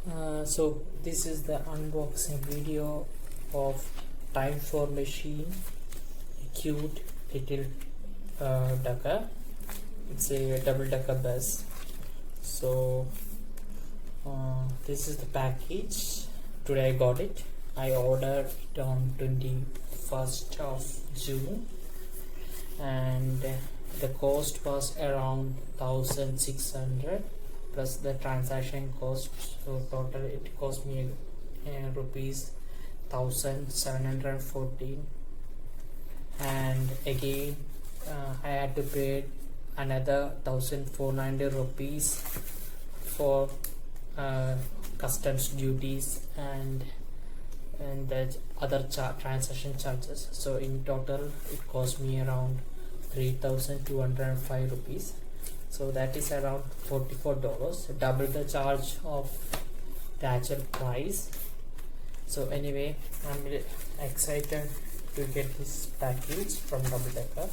So this is the unboxing video of timeformachine, a cute little ducker. It's a double decker bus. So this is the package. Today I got it. I ordered it on 21st of June, and the cost was around 1600 plus the transaction cost. So total it cost me rupees 1714, and again I had to pay another 1490 rupees for customs duties and the other transaction charges. So in total it cost me around 3205 rupees. So that is around $44, double the charge of the actual price. So anyway, I'm really excited to get this package from Double Decker.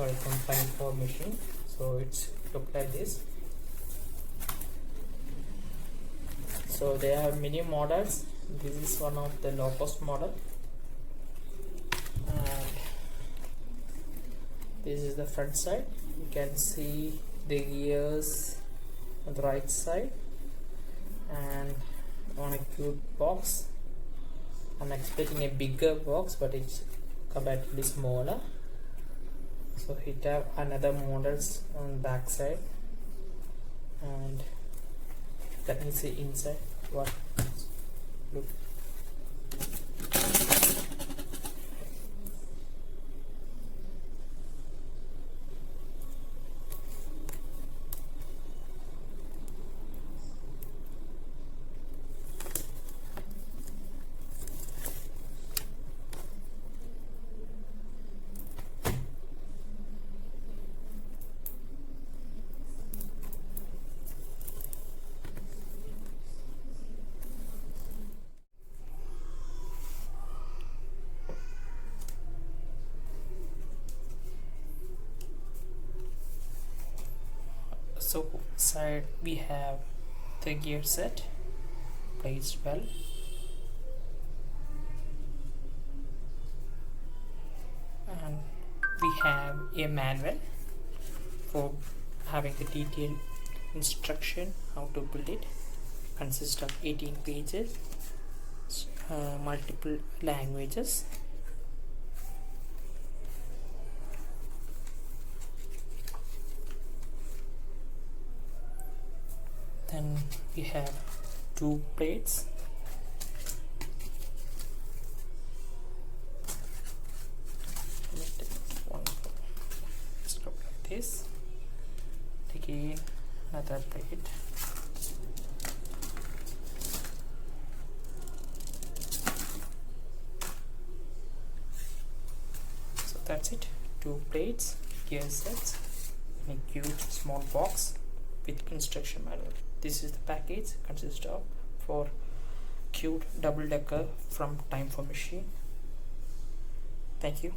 From timeformachine. So it's look like this. So they have many models. This is one of the low cost model, and this is the front side. You can see the gears on the right side, and on a cute box. I'm expecting a bigger box, but it's comparatively smaller. So it have another models on back side, and let me see inside what look. So side we have the gear set placed well, and we have a manual for having the detailed instruction how to build it. Consists of 18 pages, multiple languages. Then we have 2 plates. One strap like this. Again another plate. So that's it. 2 plates, gear sets, and a cute small box with instruction manual. This is the package consists of for cute double decker from timeformachine. Thank you.